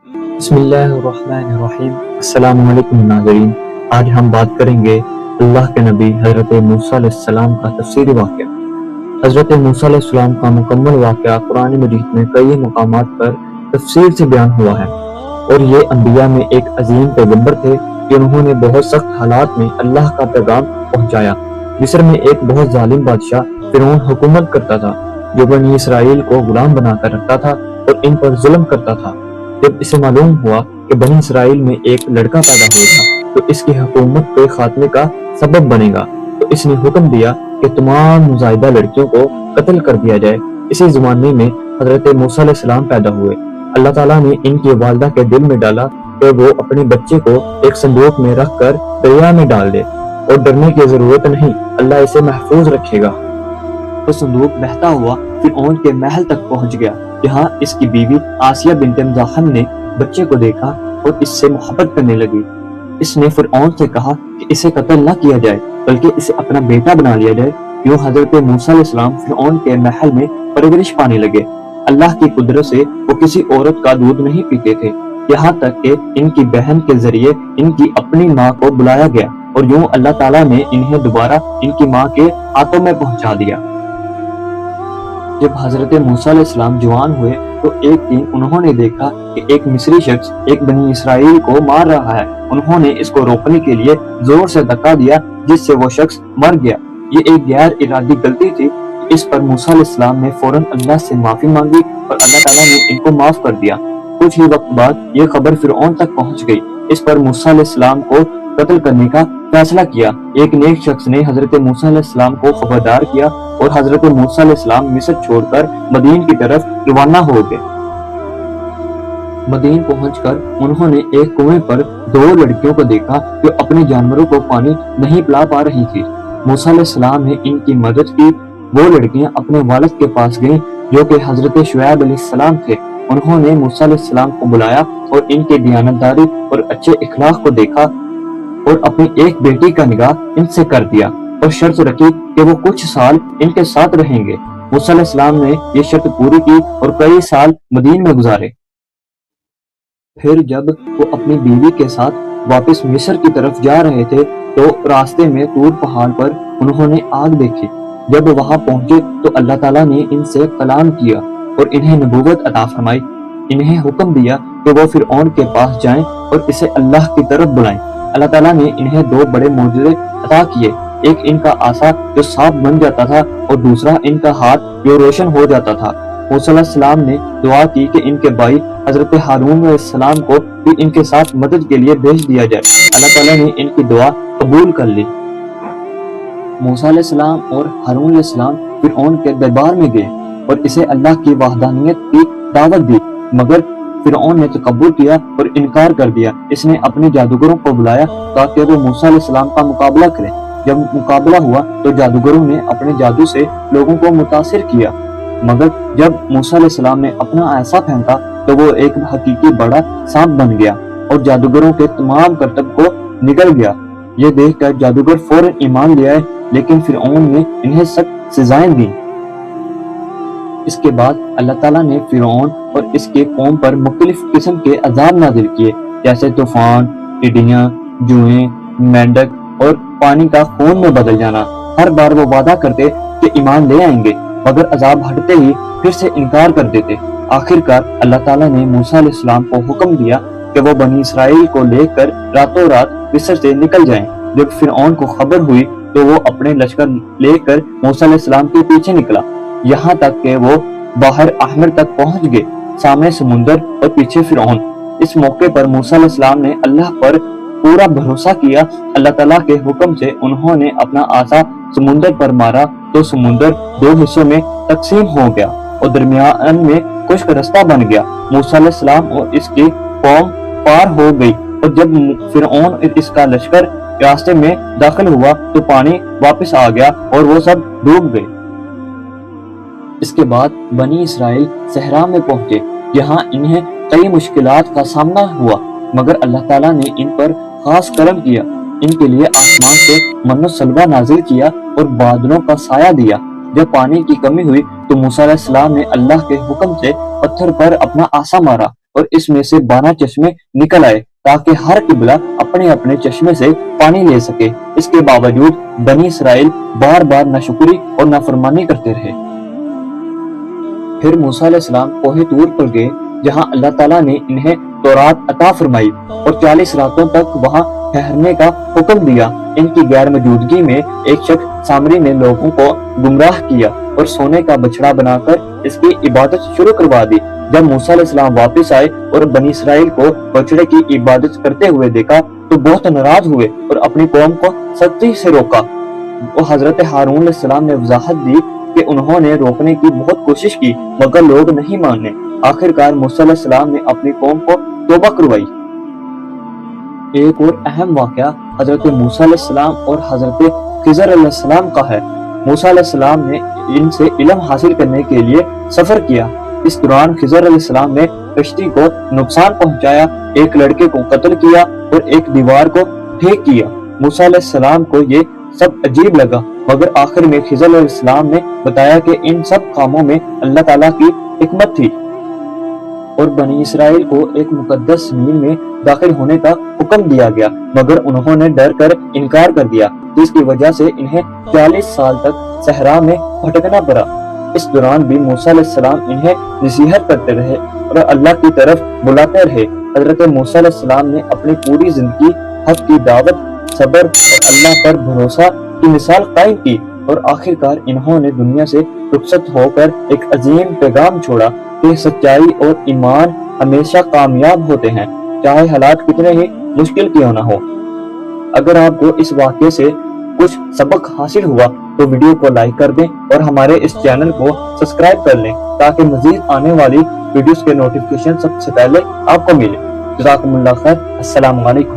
بسم اللہ الرحمن الرحیم۔ السلام علیکم ناظرین، آج ہم بات کریں گے اللہ کے نبی حضرت موسیٰ علیہ السلام کا تفسیری واقعہ۔ حضرت موسیٰ علیہ السلام کا مکمل واقعہ قرآن مجید میں کئی مقامات پر تفصیل سے بیان ہوا ہے، اور یہ انبیاء میں ایک عظیم پیغمبر تھے کہ انہوں نے بہت سخت حالات میں اللہ کا پیغام پہنچایا۔ مصر میں ایک بہت ظالم بادشاہ فرعون حکومت کرتا تھا، جو بنی اسرائیل کو غلام بنا کر رکھتا تھا اور ان پر ظلم کرتا تھا۔ جب اسے معلوم ہوا کہ بنی اسرائیل میں ایک لڑکا پیدا ہوا تھا تو اس کی حکومت کے خاتمے کا سبب بنے گا، تو اس نے حکم دیا کہ تمام مزاحدہ لڑکیوں کو قتل کر دیا جائے۔ اسی زمانے میں حضرت موسیٰ علیہ السلام پیدا ہوئے۔ اللہ تعالیٰ نے ان کی والدہ کے دل میں ڈالا کہ وہ اپنے بچے کو ایک صندوق میں رکھ کر دریا میں ڈال دے، اور ڈرنے کی ضرورت نہیں، اللہ اسے محفوظ رکھے گا۔ وہ صندوق بہتا ہوا فرعون کے محل تک پہنچ گیا، جہاں اس کی بیوی آسیہ بنت مزاحم نے بچے کو دیکھا اور اس سے محبت کرنے لگی۔ اس نے فرعون سے کہا کہ اسے قتل نہ کیا جائے بلکہ اسے اپنا بیٹا بنا لیا جائے۔ یوں حضرت موسیٰ علیہ السلام فرعون کے محل میں پرورش پانے لگے۔ اللہ کی قدرت سے وہ کسی عورت کا دودھ نہیں پیتے تھے، یہاں تک کہ ان کی بہن کے ذریعے ان کی اپنی ماں کو بلایا گیا، اور یوں اللہ تعالیٰ نے انہیں دوبارہ ان کی ماں کے ہاتھوں میں پہنچا دیا۔ جب حضرت موسیٰ علیہ السلام جوان ہوئے تو ایک دن انہوں نے دیکھا کہ ایک مصری شخص ایک بنی اسرائیل کو مار رہا ہے۔ انہوں نے اس کو روکنے کے لیے زور سے دھکا دیا، جس سے وہ شخص مر گیا۔ یہ ایک غیر ارادی غلطی تھی۔ اس پر موسیٰ علیہ السلام نے فوراً اللہ سے معافی مانگی اور اللہ تعالیٰ نے ان کو معاف کر دیا۔ کچھ ہی وقت بعد یہ خبر فرعون تک پہنچ گئی۔ اس پر موسیٰ علیہ السلام کو قتل کرنے کا فیصلہ کیا۔ ایک نیک شخص نے حضرت موسیٰ علیہ السلام کو خبردار کیا، اور حضرت موسیٰ علیہ السلام مصر چھوڑ کر مدین کی طرف روانہ ہو گئے۔ مدین پہنچ کر انہوں نے ایک کنویں پر دو لڑکیوں کو دیکھا جو اپنے جانوروں کو پانی نہیں پلا پا رہی تھی۔ موسیٰ علیہ السلام نے ان کی مدد کی۔ وہ لڑکیاں اپنے والد کے پاس گئیں جو کہ حضرت شعیب علیہ السلام تھے۔ انہوں نے موسیٰ علیہ السلام کو بلایا اور ان کے دیانتداری اور اچھے اخلاق کو دیکھا، اور اپنی ایک بیٹی کا نکاح ان سے کر دیا، اور شرط رکھی کہ وہ کچھ سال ان کے ساتھ رہیں گے۔ موسیٰ علیہ السلام نے یہ شرط پوری کی اور کئی سال مدین میں گزارے۔ پھر جب وہ اپنی بیوی کے ساتھ واپس مصر کی طرف جا رہے تھے تو راستے میں طور پہاڑ پر انہوں نے آگ دیکھی۔ جب وہاں پہنچے تو اللہ تعالیٰ نے ان سے کلام کیا اور انہیں نبوت عطا فرمائی۔ انہیں حکم دیا کہ وہ فرعون کے پاس جائیں اور اسے اللہ کی طرف بلائیں۔ اللہ تعالیٰ نے انہیں دو بڑے معجزے عطا کیے، ایک ان کا عصا جو سانپ بن جاتا تھا اور دوسرا ان کا ہاتھ جو روشن ہو جاتا تھا۔ موسیٰ علیہ السلام نے دعا کی کہ ان کے بھائی حضرت ہارون علیہ السلام کو بھی ان کے ساتھ مدد کے لیے بھیج دیا جائے۔ اللہ تعالیٰ نے ان کی دعا قبول کر لی۔ موسیٰ علیہ السلام اور ہارون علیہ السلام فرعون کے دربار میں گئے اور اسے اللہ کی وحدانیت کی دعوت دی، مگر فرعون نے تکبر کیا اور انکار کر دیا۔ اس نے اپنے جادوگروں کو بلایا تاکہ وہ موسیٰ علیہ السلام کا مقابلہ کریں۔ جب مقابلہ ہوا تو جادوگروں نے اپنے جادو سے لوگوں کو متاثر کیا، مگر جب موسیٰ علیہ السلام نے اپنا عصا پھینکا تو وہ ایک حقیقی بڑا سانپ بن گیا اور جادوگروں کے تمام کرتب کو نگل گیا۔ یہ دیکھ کر جادوگر فوراً ایمان لے آئے، لیکن فرعون نے انہیں سخت سزائیں دیں۔ اس کے بعد اللہ تعالیٰ نے فرعون اور اس کے قوم پر مختلف قسم کے عذاب نازل کیے، جیسے طوفان، ٹڈیاں، جوئیں، مینڈک اور پانی کا خون میں بدل جانا۔ ہر بار وہ وعدہ کرتے کہ ایمان لے آئیں گے، مگر عذاب ہٹتے ہی پھر سے انکار کر دیتے۔ آخر کار اللہ تعالیٰ نے موسیٰ علیہ السلام کو حکم دیا کہ وہ بنی اسرائیل کو لے کر راتوں رات مصر سے نکل جائیں۔ جب فرعون کو خبر ہوئی تو وہ اپنے لشکر لے کر موسیٰ علیہ السلام کے پیچھے نکلا، یہاں تک کہ وہ بحر احمر تک پہنچ گئے، سامنے سمندر اور پیچھے فرعون۔ اس موقع پر موسیٰ علیہ السلام نے اللہ پر پورا بھروسہ کیا۔ اللہ تعالیٰ کے حکم سے انہوں نے اپنا عصا سمندر پر مارا تو سمندر دو حصوں میں تقسیم ہو گیا اور درمیان میں خشک رستہ بن گیا۔ موسیٰ علیہ السلام اور اس کی قوم پار ہو گئی، اور جب فرعون اور اس کا لشکر راستے میں داخل ہوا تو پانی واپس آ گیا اور وہ سب ڈوب گئے۔ اس کے بعد بنی اسرائیل صحرا میں پہنچے، جہاں انہیں کئی مشکلات کا سامنا ہوا، مگر اللہ تعالیٰ نے ان پر خاص کرم کیا۔ ان کے لیے آسمان سے من و سلوہ نازل کیا اور بادلوں کا سایہ دیا۔ جب پانی کی کمی ہوئی تو موسیٰ علیہ السلام نے اللہ کے حکم سے پتھر پر اپنا عصا مارا اور اس میں سے 12 چشمے نکل آئے تاکہ ہر قبلہ اپنے اپنے چشمے سے پانی لے سکے۔ اس کے باوجود بنی اسرائیل بار بار ناشکری اور نافرمانی کرتے رہے۔ پھر موسیٰ علیہ السلام کوہ طور پر گئے جہاں اللہ تعالیٰ نے انہیں تورات عطا فرمائی اور 40 راتوں تک وہاں ٹھہرنے کا حکم دیا۔ ان کی غیر موجودگی میں ایک شخص سامری نے لوگوں کو گمراہ کیا اور سونے کا بچڑا بنا کر اس کی عبادت شروع کروا دی۔ جب موسیٰ علیہ السلام واپس آئے اور بنی اسرائیل کو بچڑے کی عبادت کرتے ہوئے دیکھا تو بہت ناراض ہوئے اور اپنی قوم کو سختی سے روکا۔ وہ حضرت ہارون علیہ السلام نے وضاحت دی کہ انہوں نے روکنے کی بہت کوشش کی مگر لوگ نہیں مانے۔ آخرکار موسیٰ علیہ السلام نے اپنی قوم کو توبہ کروائی۔ ایک اور اہم واقعہ حضرت موسیٰ علیہ السلام اور حضرت خضر علیہ السلام کا ہے۔ موسیٰ علیہ السلام نے ان سے علم حاصل کرنے کے لیے سفر کیا۔ اس دوران خضر علیہ السلام نے کشتی کو نقصان پہنچایا، ایک لڑکے کو قتل کیا اور ایک دیوار کو ٹھیک کیا۔ موسیٰ علیہ السلام کو یہ سب عجیب لگا مگر آخر میں خضر علیہ السلام نے بتایا کہ ان سب کاموں میں اللہ تعالیٰ کی حکمت تھی اور بنی اسرائیل کو ایک مقدس زمین میں داخل ہونے کا حکم دیا گیا مگر انہوں نے ڈر کر انکار کر دیا، جس کی وجہ سے انہیں 40 سال تک صحرا میں بھٹکنا پڑا۔ اس دوران بھی موسیٰ علیہ السلام انہیں نصیحت کرتے رہے اور اللہ کی طرف بلاتے رہے۔ حضرت موسیٰ علیہ السلام نے اپنی پوری زندگی حق کی دعوت، صبر اور اللہ پر بھروسہ کی مثال قائم کی اور آخرکار انہوں نے دنیا سے رخصت ہو کر ایک عظیم پیغام چھوڑا کہ سچائی اور ایمان ہمیشہ کامیاب ہوتے ہیں، چاہے حالات کتنے ہی مشکل کیوں نہ ہو۔ اگر آپ کو اس واقعے سے کچھ سبق حاصل ہوا تو ویڈیو کو لائک کر دیں اور ہمارے اس چینل کو سبسکرائب کر لیں تاکہ مزید آنے والی ویڈیوز کے نوٹیفیکیشن سب سے پہلے آپ کو ملے۔ جزاکم اللہ خیر۔ السلام علیکم۔